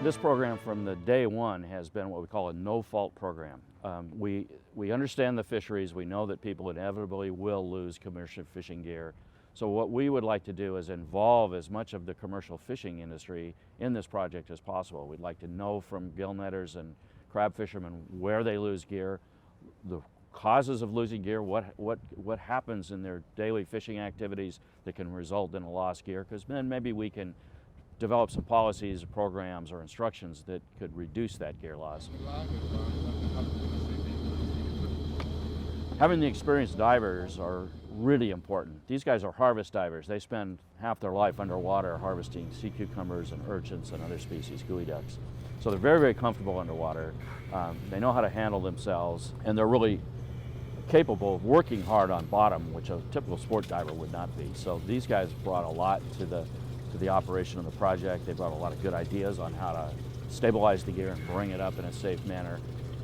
This program from the day one has been what we call a no-fault program. We understand the fisheries. We know that people inevitably will lose commercial fishing gear. So what we would like to do is involve as much of the commercial fishing industry in this project as possible. We'd like to know from gill netters and crab fishermen where they lose gear, the causes of losing gear, what happens in their daily fishing activities that can result in a lost gear, because then maybe we can develop some policies, programs, or instructions that could reduce that gear loss. Having the experienced divers are really important. These guys are harvest divers. They spend half their life underwater harvesting sea cucumbers and urchins and other species, gooey ducks. So they're very, very comfortable underwater. They know how to handle themselves, and they're really capable of working hard on bottom, which a typical sport diver would not be. So these guys brought a lot to the operation of the project. They brought a lot of good ideas on how to stabilize the gear and bring it up in a safe manner,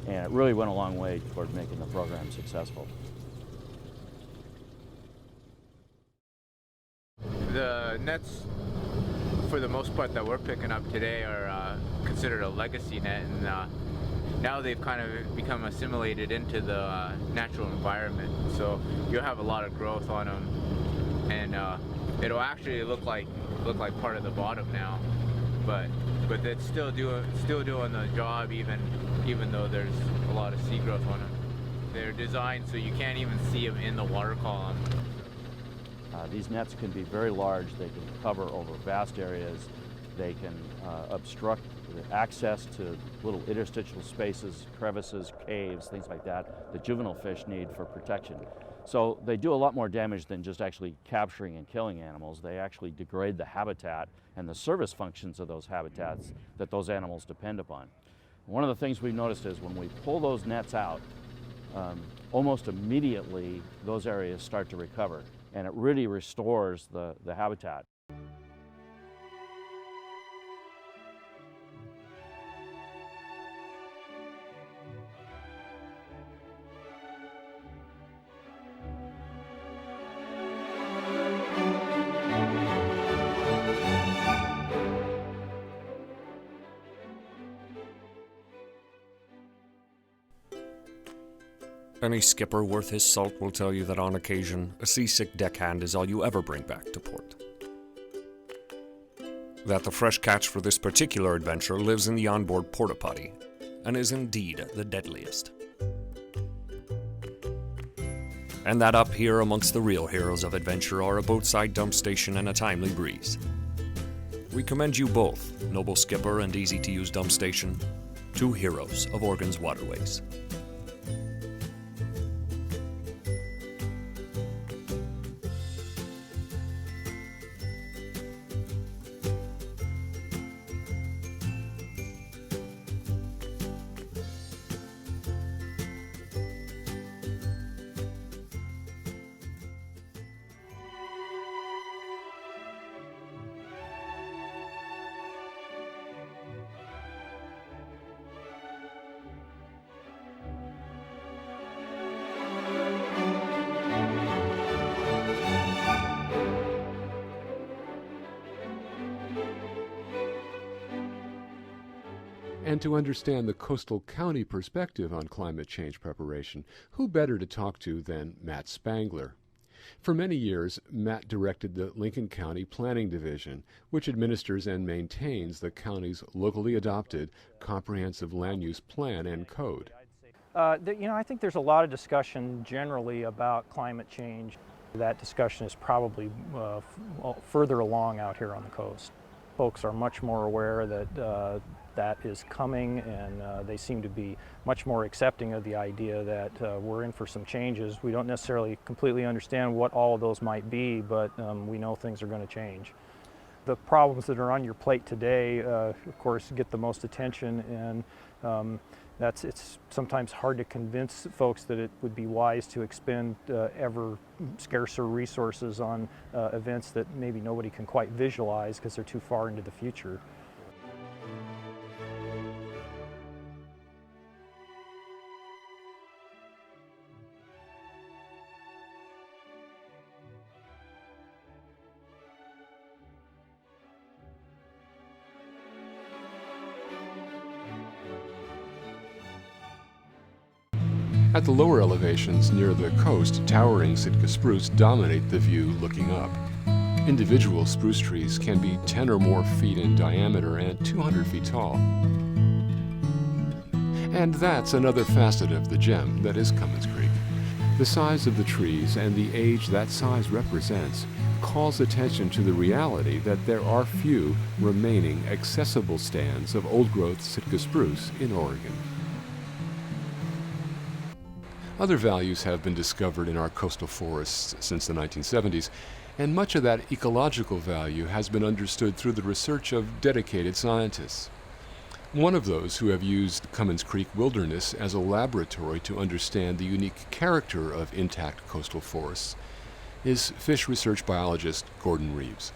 and it really went a long way toward making the program successful. The nets, for the most part, that we're picking up today are considered a legacy net, and now they've kind of become assimilated into the natural environment. So you'll have a lot of growth on them, and it'll actually look like part of the bottom now, but it's still doing the job, even though there's a lot of sea growth on them. They're designed so you can't even see them in the water column. These nets can be very large. They can cover over vast areas. They can obstruct the access to little interstitial spaces, crevices, caves, things like that juvenile fish need for protection. So they do a lot more damage than just actually capturing and killing animals. They actually degrade the habitat and the service functions of those habitats that those animals depend upon. One of the things we've noticed is when we pull those nets out, almost immediately those areas start to recover, and it really restores the habitat. Any skipper worth his salt will tell you that on occasion, a seasick deckhand is all you ever bring back to port. That the fresh catch for this particular adventure lives in the onboard porta-potty, and is indeed the deadliest. And that up here amongst the real heroes of adventure are a boatside dump station and a timely breeze. We commend you both, noble skipper and easy-to-use dump station, two heroes of Oregon's waterways. And to understand the coastal county perspective on climate change preparation, who better to talk to than Matt Spangler? For many years, Matt directed the Lincoln County Planning Division, which administers and maintains the county's locally adopted comprehensive land use plan and code. I think there's a lot of discussion generally about climate change. That discussion is probably further along out here on the coast. Folks are much more aware that that is coming, and they seem to be much more accepting of the idea that we're in for some changes. We don't necessarily completely understand what all of those might be, but we know things are going to change. The problems that are on your plate today, of course, get the most attention, and it's sometimes hard to convince folks that it would be wise to expend ever scarcer resources on events that maybe nobody can quite visualize because they're too far into the future. At the lower elevations near the coast, towering Sitka spruce dominate the view looking up. Individual spruce trees can be 10 or more feet in diameter and 200 feet tall. And that's another facet of the gem that is Cummins Creek. The size of the trees and the age that size represents calls attention to the reality that there are few remaining accessible stands of old-growth Sitka spruce in Oregon. Other values have been discovered in our coastal forests since the 1970s, and much of that ecological value has been understood through the research of dedicated scientists. One of those who have used Cummins Creek wilderness as a laboratory to understand the unique character of intact coastal forests is fish research biologist Gordon Reeves.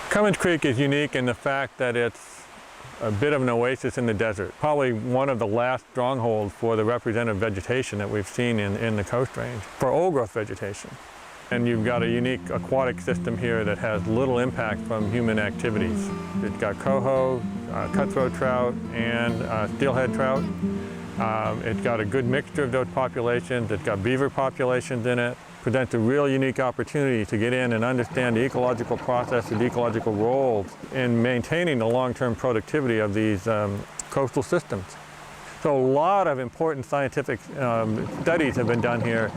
Cummins Creek is unique in the fact that it's a bit of an oasis in the desert, probably one of the last strongholds for the representative vegetation that we've seen in the Coast Range, for old-growth vegetation. And you've got a unique aquatic system here that has little impact from human activities. It's got coho, cutthroat trout, and steelhead trout. It's got a good mixture of those populations. It's got beaver populations in it. Presents a real unique opportunity to get in and understand the ecological processes, the ecological roles in maintaining the long-term productivity of these coastal systems. So a lot of important scientific studies have been done here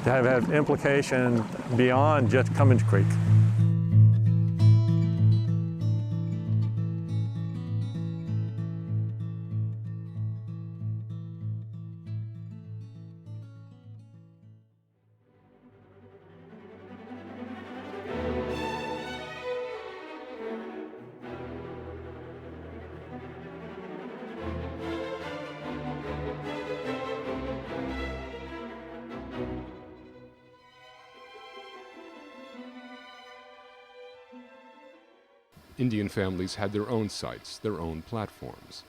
that have implications beyond just Cummins Creek. Indian families had their own sites, their own platforms.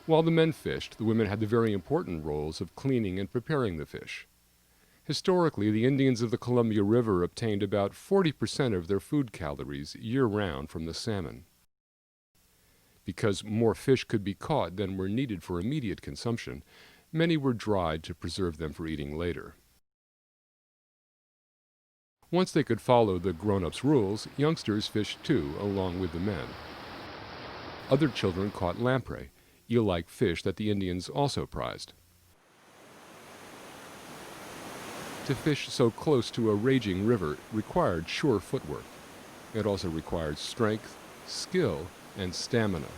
While the men fished, the women had the very important roles of cleaning and preparing the fish. Historically, the Indians of the Columbia River obtained about 40% of their food calories year-round from the salmon. Because more fish could be caught than were needed for immediate consumption, many were dried to preserve them for eating later. Once they could follow the grown-ups' rules, youngsters fished too, along with the men. Other children caught lamprey, eel-like fish that the Indians also prized. To fish so close to a raging river required sure footwork. It also required strength, skill, and stamina.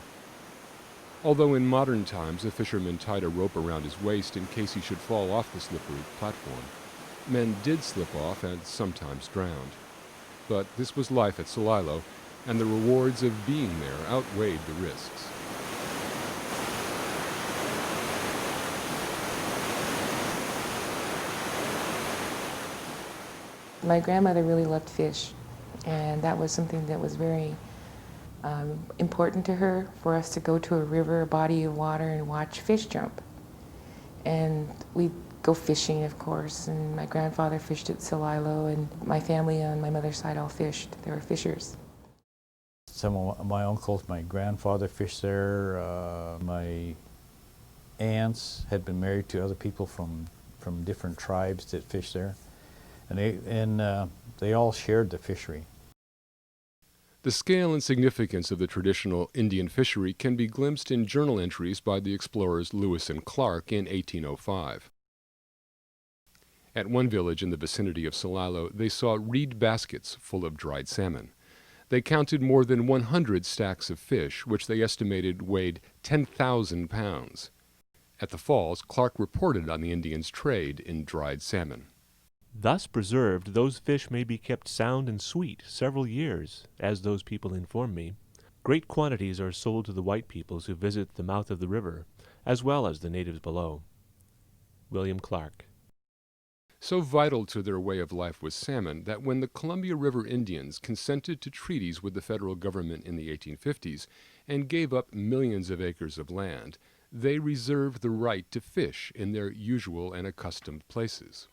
Although in modern times a fisherman tied a rope around his waist in case he should fall off the slippery platform, men did slip off and sometimes drowned. But this was life at Celilo, and the rewards of being there outweighed the risks. My grandmother really loved fish, and that was something that was very important to her, for us to go to a river, a body of water, and watch fish jump. And we'd go fishing, of course, and my grandfather fished at Celilo, and my family on my mother's side all fished. They were fishers. Some of my uncles, my grandfather fished there. My aunts had been married to other people from different tribes that fished there, and they all shared the fishery. The scale and significance of the traditional Indian fishery can be glimpsed in journal entries by the explorers Lewis and Clark in 1805. At one village in the vicinity of Celilo, they saw reed baskets full of dried salmon. They counted more than 100 stacks of fish, which they estimated weighed 10,000 pounds. At the falls, Clark reported on the Indians' trade in dried salmon. Thus preserved, those fish may be kept sound and sweet several years, as those people inform me. Great quantities are sold to the white peoples who visit the mouth of the river, as well as the natives below. William Clark. So vital to their way of life was salmon that when the Columbia River Indians consented to treaties with the federal government in the 1850s and gave up millions of acres of land, they reserved the right to fish in their usual and accustomed places.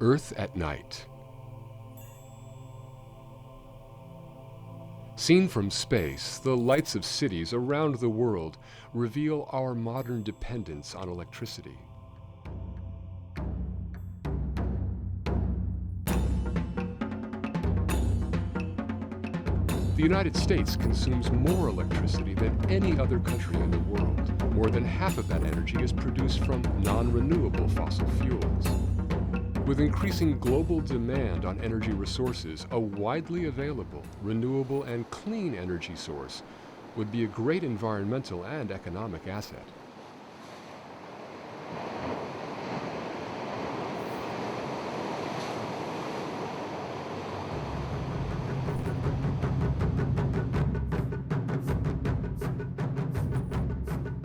Earth at night. Seen from space, the lights of cities around the world reveal our modern dependence on electricity. The United States consumes more electricity than any other country in the world. More than half of that energy is produced from non-renewable fossil fuels. With increasing global demand on energy resources, a widely available, renewable, and clean energy source would be a great environmental and economic asset.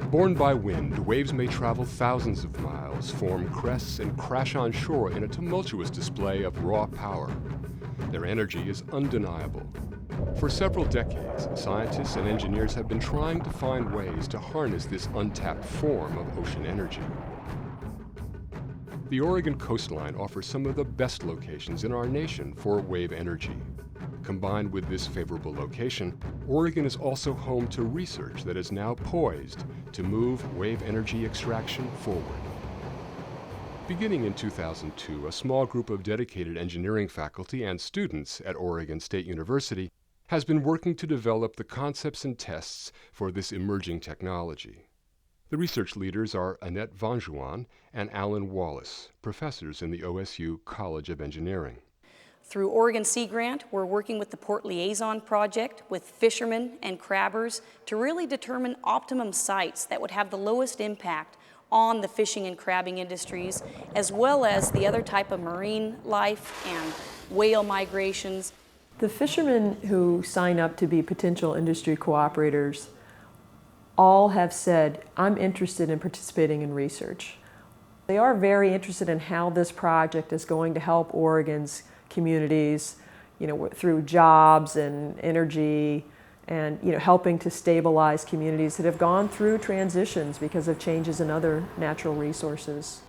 Borne by wind, waves may travel thousands of miles, form crests, and crash on shore in a tumultuous display of raw power. Their energy is undeniable. For several decades, scientists and engineers have been trying to find ways to harness this untapped form of ocean energy. The Oregon coastline offers some of the best locations in our nation for wave energy. Combined with this favorable location, Oregon is also home to research that is now poised to move wave energy extraction forward. Beginning in 2002, a small group of dedicated engineering faculty and students at Oregon State University has been working to develop the concepts and tests for this emerging technology. The research leaders are Annette Vanjuan and Alan Wallace, professors in the OSU College of Engineering. Through Oregon Sea Grant, we're working with the Port Liaison Project with fishermen and crabbers to really determine optimum sites that would have the lowest impact on the fishing and crabbing industries, as well as the other type of marine life and whale migrations. The fishermen who sign up to be potential industry cooperators all have said, I'm interested in participating in research. They are very interested in how this project is going to help Oregon's communities, through jobs and energy and, helping to stabilize communities that have gone through transitions because of changes in other natural resources.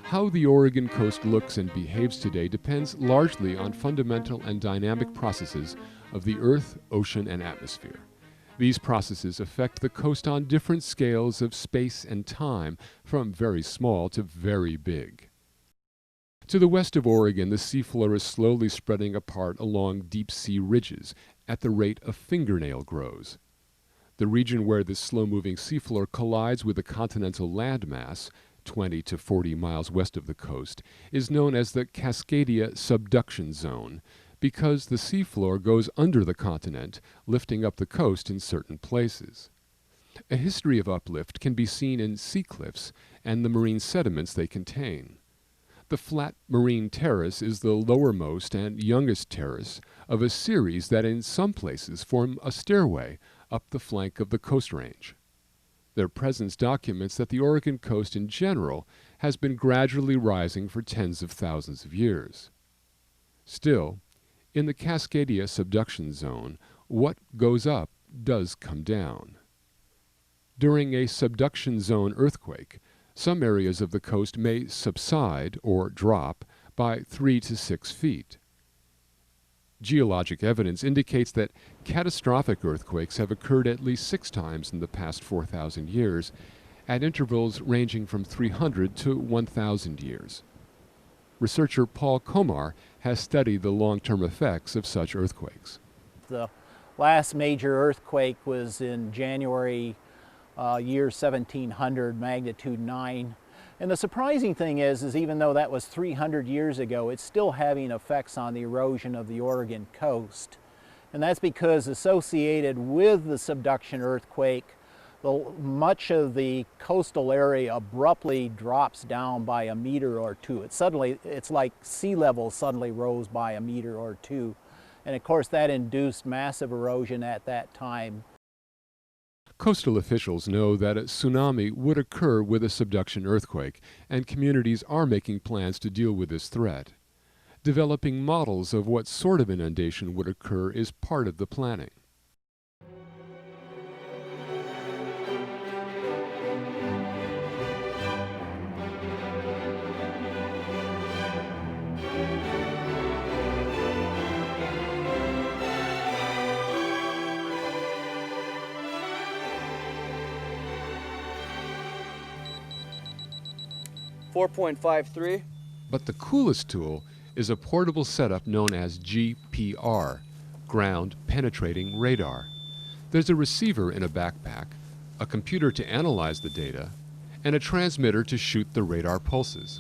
How the Oregon coast looks and behaves today depends largely on fundamental and dynamic processes of the earth, ocean, and atmosphere. These processes affect the coast on different scales of space and time, from very small to very big. To the west of Oregon, the seafloor is slowly spreading apart along deep-sea ridges at the rate a fingernail grows. The region where this slow-moving seafloor collides with the continental landmass, 20 to 40 miles west of the coast, is known as the Cascadia Subduction Zone because the seafloor goes under the continent, lifting up the coast in certain places. A history of uplift can be seen in sea cliffs and the marine sediments they contain. The flat marine terrace is the lowermost and youngest terrace of a series that in some places form a stairway up the flank of the Coast Range. Their presence documents that the Oregon coast in general has been gradually rising for tens of thousands of years. Still, in the Cascadia Subduction Zone, what goes up does come down. During a subduction zone earthquake, some areas of the coast may subside or drop by 3 to 6 feet. Geologic evidence indicates that catastrophic earthquakes have occurred at least 6 times in the past 4,000 years, at intervals ranging from 300 to 1,000 years. Researcher Paul Komar has studied the long-term effects of such earthquakes. The last major earthquake was in January year 1700, magnitude 9. And the surprising thing is even though that was 300 years ago, it's still having effects on the erosion of the Oregon coast. And that's because associated with the subduction earthquake, much of the coastal area abruptly drops down by a meter or two. It's like sea level suddenly rose by a meter or two. And of course that induced massive erosion at that time. Coastal officials know that a tsunami would occur with a subduction earthquake, and communities are making plans to deal with this threat. Developing models of what sort of inundation would occur is part of the planning. .53. But the coolest tool is a portable setup known as GPR, Ground Penetrating Radar. There's a receiver in a backpack, a computer to analyze the data, and a transmitter to shoot the radar pulses.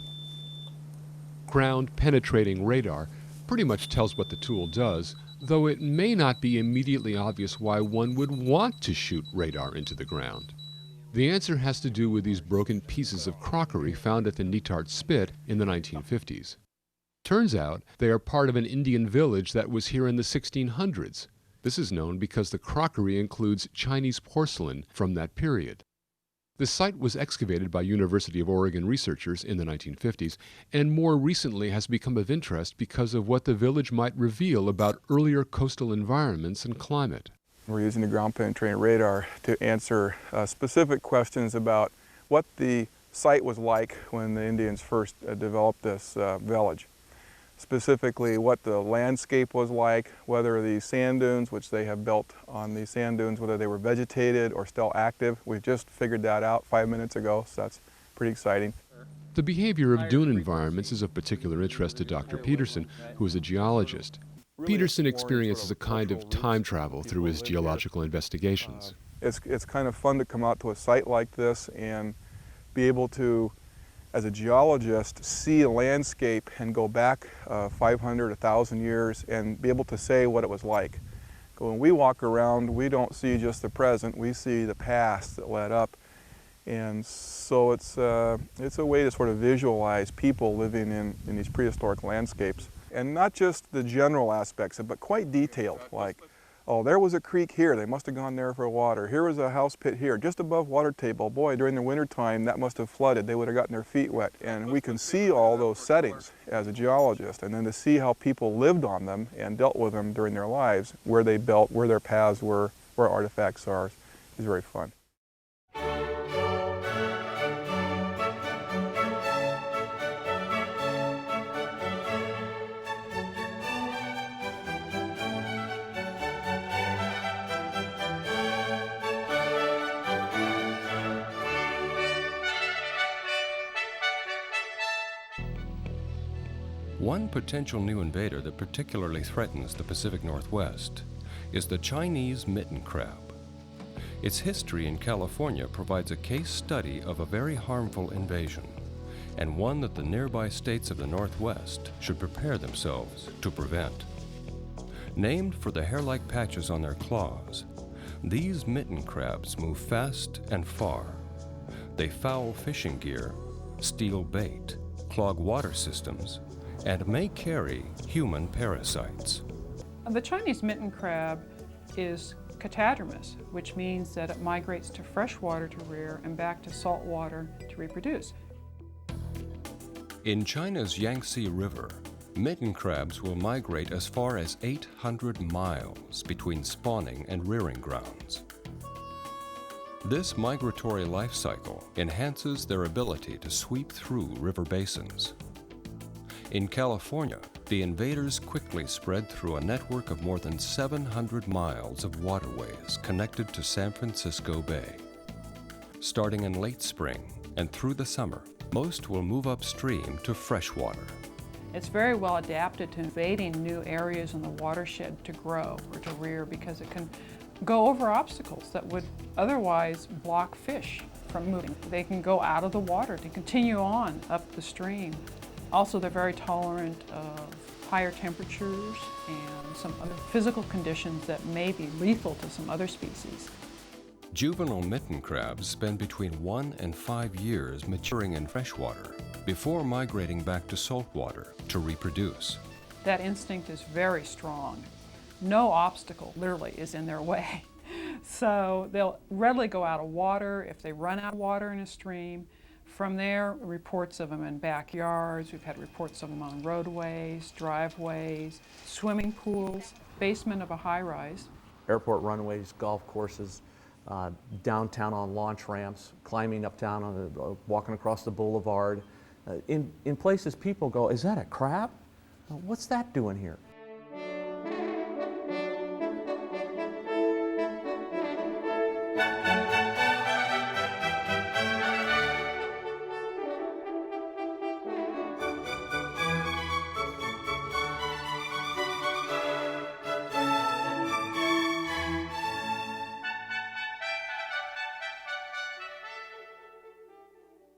Ground Penetrating Radar pretty much tells what the tool does, though it may not be immediately obvious why one would want to shoot radar into the ground. The answer has to do with these broken pieces of crockery found at the Netardt Spit in the 1950s. Turns out they are part of an Indian village that was here in the 1600s. This is known because the crockery includes Chinese porcelain from that period. The site was excavated by University of Oregon researchers in the 1950s, and more recently has become of interest because of what the village might reveal about earlier coastal environments and climate. We're using the ground penetrating radar to answer specific questions about what the site was like when the Indians first developed this village. Specifically what the landscape was like, whether the sand dunes, which they have built on these sand dunes, whether they were vegetated or still active. We've just figured that out 5 minutes ago, so that's pretty exciting. The behavior of dune environments is of particular interest to Dr. Peterson, who is a geologist. Peterson experiences a kind of time travel through his geological investigations. It's kind of fun to come out to a site like this and be able to, as a geologist, see a landscape and go back 500, 1,000 years and be able to say what it was like. When we walk around, we don't see just the present, we see the past that led up. And so it's a way to sort of visualize people living in these prehistoric landscapes. And not just the general aspects, but quite detailed, like, oh, there was a creek here, they must have gone there for water. Here was a house pit here, just above water table. Boy, during the winter time, that must have flooded. They would have gotten their feet wet. And we can see all those settings as a geologist, and then to see how people lived on them and dealt with them during their lives, where they built, where their paths were, where artifacts are, is very fun. One potential new invader that particularly threatens the Pacific Northwest is the Chinese mitten crab. Its history in California provides a case study of a very harmful invasion, and one that the nearby states of the Northwest should prepare themselves to prevent. Named for the hair-like patches on their claws, these mitten crabs move fast and far. They foul fishing gear, steal bait, clog water systems, and may carry human parasites. The Chinese mitten crab is catadromous, which means that it migrates to fresh water to rear and back to salt water to reproduce. In China's Yangtze River, mitten crabs will migrate as far as 800 miles between spawning and rearing grounds. This migratory life cycle enhances their ability to sweep through river basins. In California, the invaders quickly spread through a network of more than 700 miles of waterways connected to San Francisco Bay. Starting in late spring and through the summer, most will move upstream to freshwater. It's very well adapted to invading new areas in the watershed to grow or to rear because it can go over obstacles that would otherwise block fish from moving. They can go out of the water to continue on up the stream. Also, they're very tolerant of higher temperatures and some other physical conditions that may be lethal to some other species. Juvenile mitten crabs spend between 1 and 5 years maturing in freshwater before migrating back to saltwater to reproduce. That instinct is very strong. no obstacle literally is in their way. So they'll readily go out of water if they run out of water in a stream. From there, reports of them in backyards. We've had reports of them on roadways, driveways, swimming pools, basement of a high-rise. Airport runways, golf courses, downtown on launch ramps, climbing uptown on walking across the boulevard. In places people go, is that a crab? What's that doing here?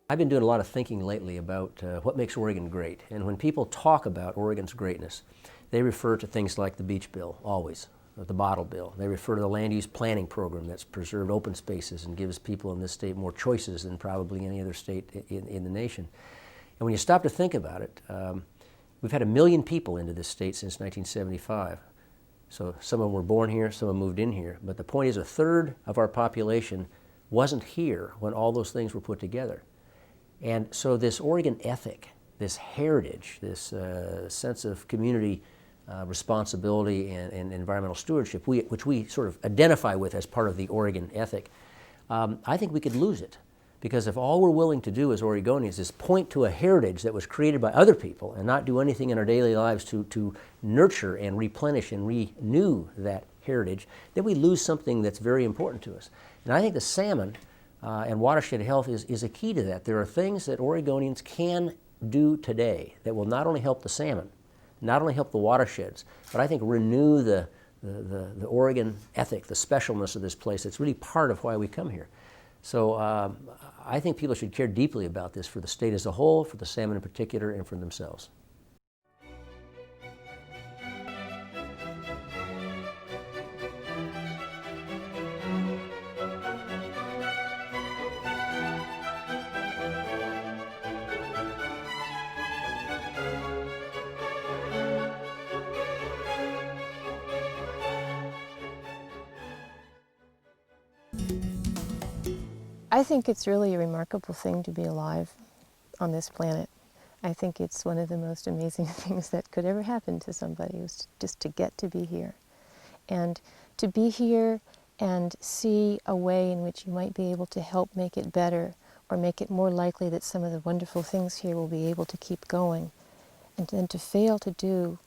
I've been doing a lot of thinking lately about what makes Oregon great. And when people talk about Oregon's greatness, they refer to things like the Beach Bill, always, the Bottle Bill. They refer to the land use planning program that's preserved open spaces and gives people in this state more choices than probably any other state in the nation. And when you stop to think about it, we've had 1 million people into this state since 1975. So some of them were born here, some of them moved in here. But the point is, 1/3 of our population wasn't here when all those things were put together. And so this Oregon ethic, this heritage, this sense of community responsibility and environmental stewardship, which we sort of identify with as part of the Oregon ethic, I think we could lose it. Because if all we're willing to do as Oregonians is point to a heritage that was created by other people and not do anything in our daily lives to nurture and replenish and renew that heritage, then we lose something that's very important to us. And I think the salmon and watershed health is a key to that. There are things that Oregonians can do today that will not only help the salmon, not only help the watersheds, but I think renew the Oregon ethic, the specialness of this place. It's really part of why we come here. So I think people should care deeply about this for the state as a whole, for the salmon in particular, and for themselves. I think it's really a remarkable thing to be alive on this planet. I think it's one of the most amazing things that could ever happen to somebody, was just to get to be here. And to be here and see a way in which you might be able to help make it better or make it more likely that some of the wonderful things here will be able to keep going. And then to fail to do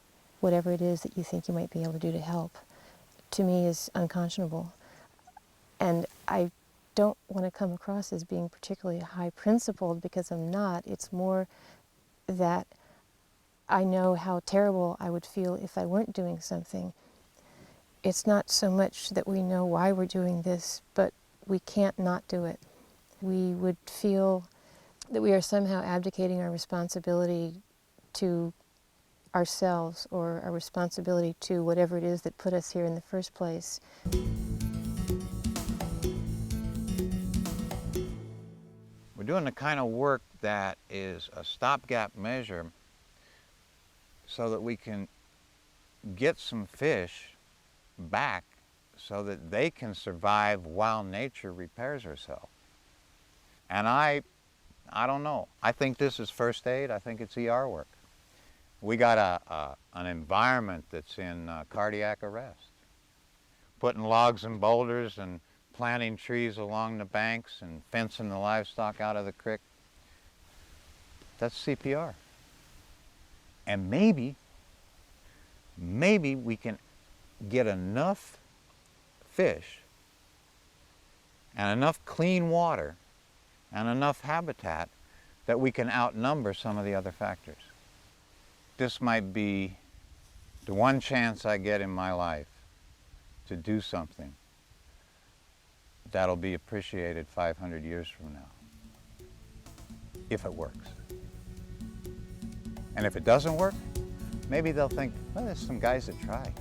whatever it is that you think you might be able to do to help, to me is unconscionable. And I don't want to come across as being particularly high-principled, because I'm not. It's more that I know how terrible I would feel if I weren't doing something. It's not so much that we know why we're doing this, but we can't not do it. We would feel that we are somehow abdicating our responsibility to ourselves, or our responsibility to whatever it is that put us here in the first place. We're doing the kind of work that is a stopgap measure so that we can get some fish back so that they can survive while nature repairs herself. And I don't know. I think this is first aid. I think it's ER work. We got an environment that's in cardiac arrest. Putting logs and boulders and planting trees along the banks and fencing the livestock out of the creek. That's CPR. And maybe we can get enough fish and enough clean water and enough habitat that we can outnumber some of the other factors. This might be the one chance I get in my life to do something that'll be appreciated 500 years from now, if it works. And if it doesn't work, maybe they'll think, well, there's some guys that try.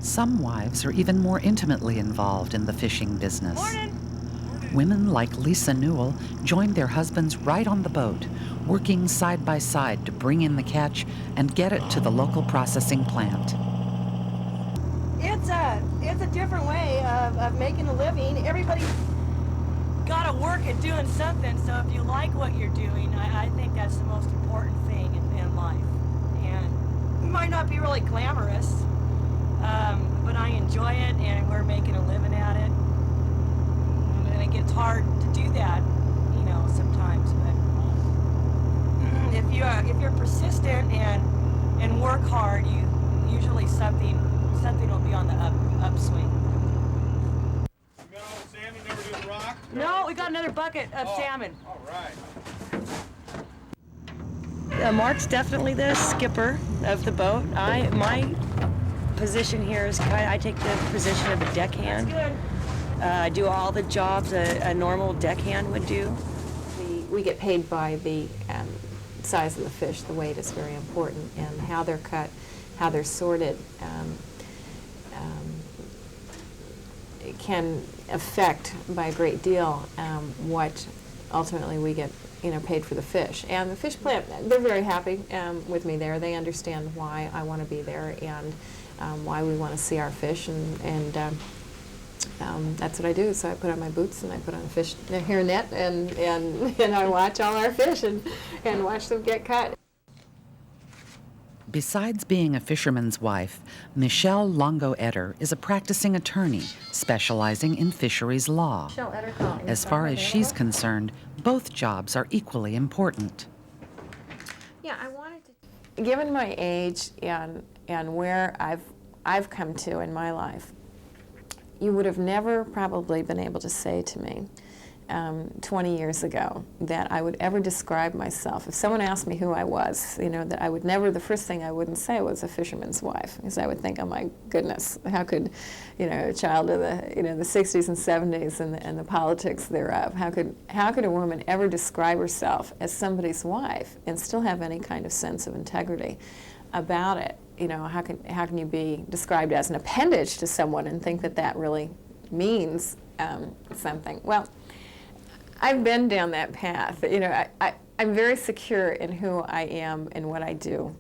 Some wives are even more intimately involved in the fishing business. Women like Lisa Newell joined their husbands right on the boat, working side by side to bring in the catch and get it to the local processing plant. It's a different way of making a living. Everybody's got to work at doing something, so if you like what you're doing, I think that's the most important thing in life. And it might not be really glamorous, but I enjoy it, and we're making a living at it. And it gets hard to do that, you know, sometimes. But if you're persistent and work hard, usually something will be on the upswing. You got all the salmon never do the rock? No, we got another bucket of salmon. All right. Mark's definitely the skipper of the boat. My position here is I take the position of a deckhand. That's good. I do all the jobs a normal deckhand would do. We get paid by the size of the fish. The weight is very important, and how they're cut, how they're sorted. It can affect by a great deal what ultimately we get, paid for the fish. And the fish plant, they're very happy with me there. They understand why I want to be there and why we want to see our fish, and that's what I do. So I put on my boots and I put on a fish hair net and I watch all our fish and watch them get cut. Besides being a fisherman's wife, Michelle Longo-Etter is a practicing attorney specializing in fisheries law. As far as she's concerned, both jobs are equally important. Yeah, I wanted to. Given my age and where I've come to in my life, you would have never probably been able to say to me 20 years ago that I would ever describe myself. If someone asked me who I was, that I would never, the first thing I wouldn't say was a fisherman's wife, because I would think, oh my goodness, how could, a child of the, the 60s and 70s and the politics thereof, how could a woman ever describe herself as somebody's wife and still have any kind of sense of integrity about it? How can you be described as an appendage to someone and think that that really means something? Well, I've been down that path. I'm very secure in who I am and what I do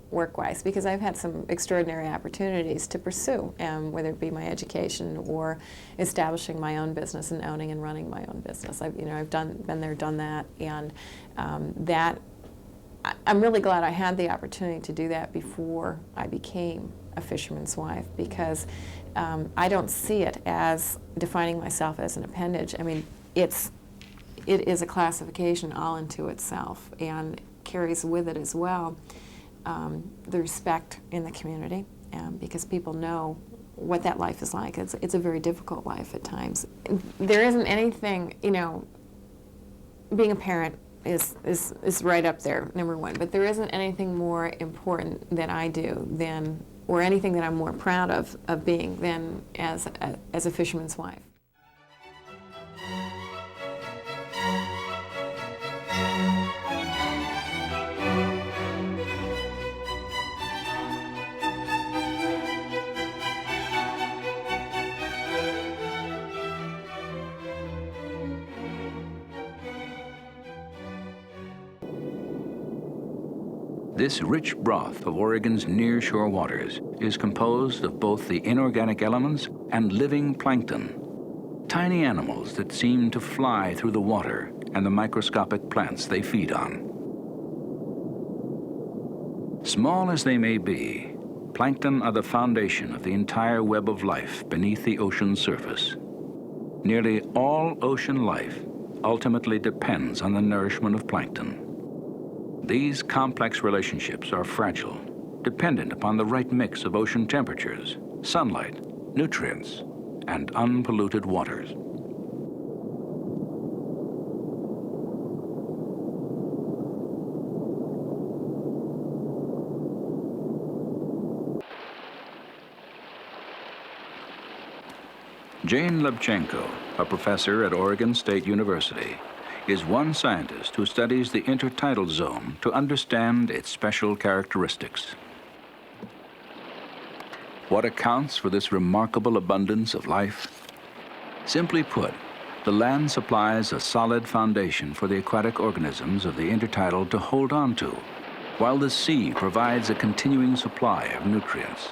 work-wise, because I've had some extraordinary opportunities to pursue, whether it be my education or establishing my own business and owning and running my own business. I've been there, done that, and I'm really glad I had the opportunity to do that before I became a fisherman's wife, because I don't see it as defining myself as an appendage. I mean, it is a classification all into itself, and carries with it as well the respect in the community, because people know what that life is like. It's a very difficult life at times. There isn't anything, being a parent is right up there, number one, but there isn't anything more important that I do than, or anything that I'm more proud of being than as a fisherman's wife. This rich broth of Oregon's nearshore waters is composed of both the inorganic elements and living plankton, tiny animals that seem to fly through the water and the microscopic plants they feed on. Small as they may be, plankton are the foundation of the entire web of life beneath the ocean's surface. Nearly all ocean life ultimately depends on the nourishment of plankton. These complex relationships are fragile, dependent upon the right mix of ocean temperatures, sunlight, nutrients, and unpolluted waters. Jane Lebchenko, a professor at Oregon State University, is one scientist who studies the Intertidal Zone to understand its special characteristics. What accounts for this remarkable abundance of life? Simply put, the land supplies a solid foundation for the aquatic organisms of the intertidal to hold on to, while the sea provides a continuing supply of nutrients.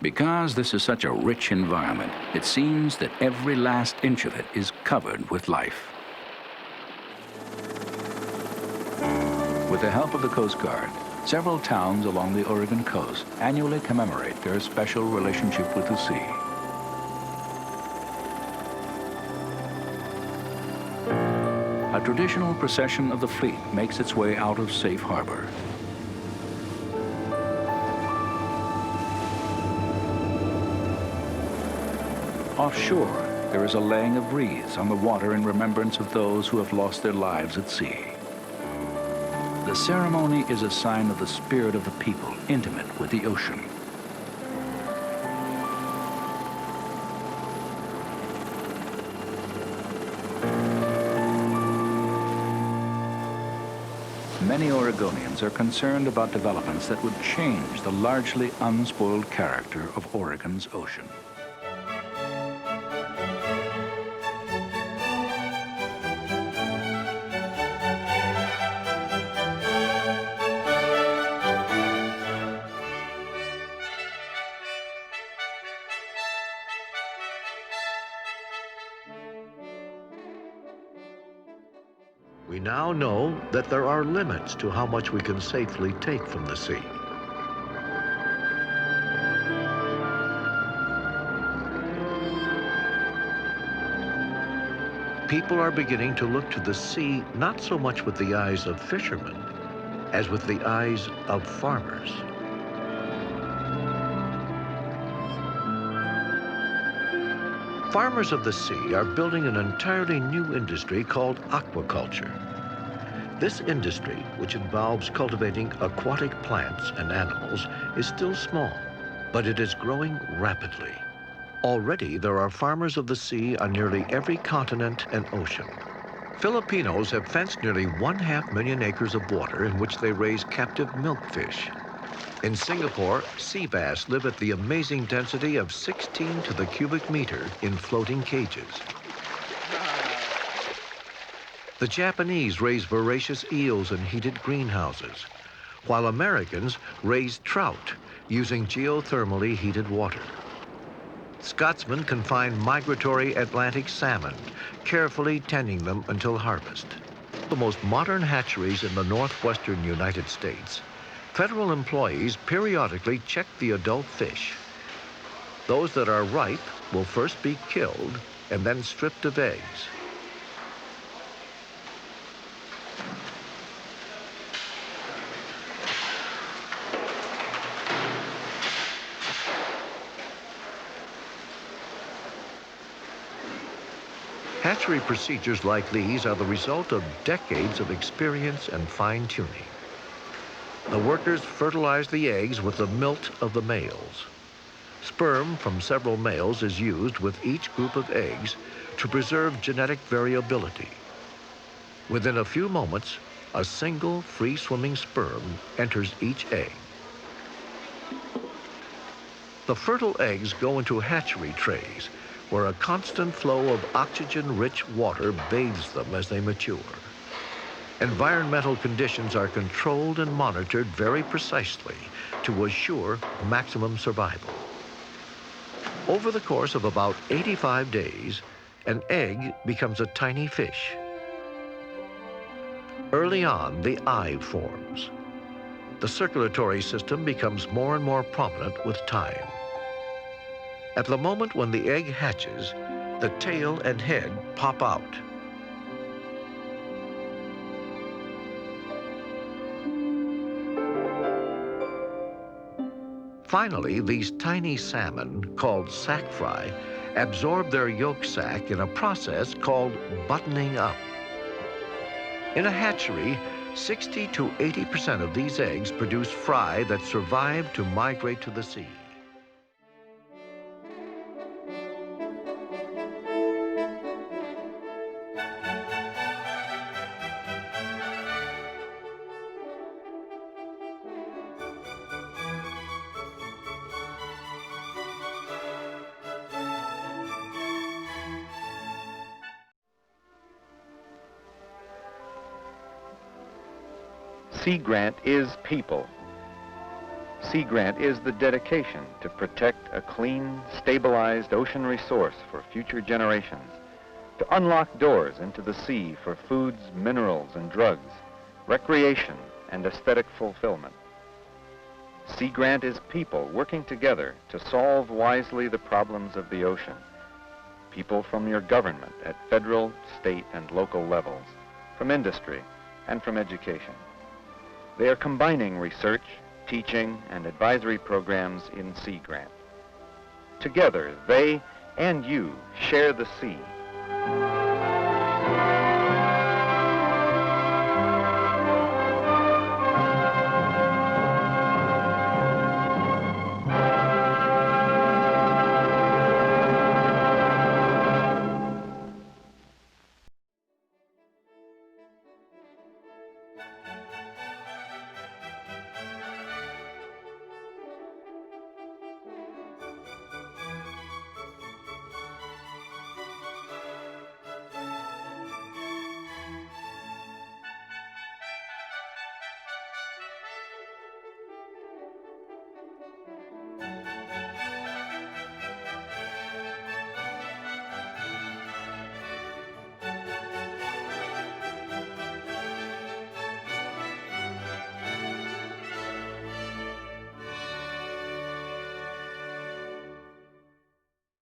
Because this is such a rich environment, it seems that every last inch of it is covered with life. With the help of the Coast Guard, several towns along the Oregon coast annually commemorate their special relationship with the sea. A traditional procession of the fleet makes its way out of Safe Harbor. Offshore, there is a laying of wreaths on the water in remembrance of those who have lost their lives at sea. The ceremony is a sign of the spirit of the people, intimate with the ocean. Many Oregonians are concerned about developments that would change the largely unspoiled character of Oregon's ocean. We now know that there are limits to how much we can safely take from the sea. People are beginning to look to the sea not so much with the eyes of fishermen as with the eyes of farmers. Farmers of the sea are building an entirely new industry called aquaculture. This industry, which involves cultivating aquatic plants and animals, is still small, but it is growing rapidly. Already, there are farmers of the sea on nearly every continent and ocean. Filipinos have fenced nearly 1/2 million acres of water in which they raise captive milkfish. In Singapore, sea bass live at the amazing density of 16 to the cubic meter in floating cages. The Japanese raise voracious eels in heated greenhouses, while Americans raise trout using geothermally heated water. Scotsmen confine migratory Atlantic salmon, carefully tending them until harvest. The most modern hatcheries in the northwestern United States, federal employees periodically check the adult fish. Those that are ripe will first be killed and then stripped of eggs. Hatchery procedures like these are the result of decades of experience and fine-tuning. The workers fertilize the eggs with the milt of the males. Sperm from several males is used with each group of eggs to preserve genetic variability. Within a few moments, a single free-swimming sperm enters each egg. The fertile eggs go into hatchery trays, where a constant flow of oxygen-rich water bathes them as they mature. Environmental conditions are controlled and monitored very precisely to assure maximum survival. Over the course of about 85 days, an egg becomes a tiny fish. Early on, the eye forms. The circulatory system becomes more and more prominent with time. At the moment when the egg hatches, the tail and head pop out. Finally, these tiny salmon, called sac fry, absorb their yolk sac in a process called buttoning up. In a hatchery, 60 to 80% of these eggs produce fry that survive to migrate to the sea. Sea Grant is people. Sea Grant is the dedication to protect a clean, stabilized ocean resource for future generations, to unlock doors into the sea for foods, minerals, and drugs, recreation, and aesthetic fulfillment. Sea Grant is people working together to solve wisely the problems of the ocean. People from your government at federal, state, and local levels, from industry, and from education. They are combining research, teaching, and advisory programs in Sea Grant. Together, they and you share the sea.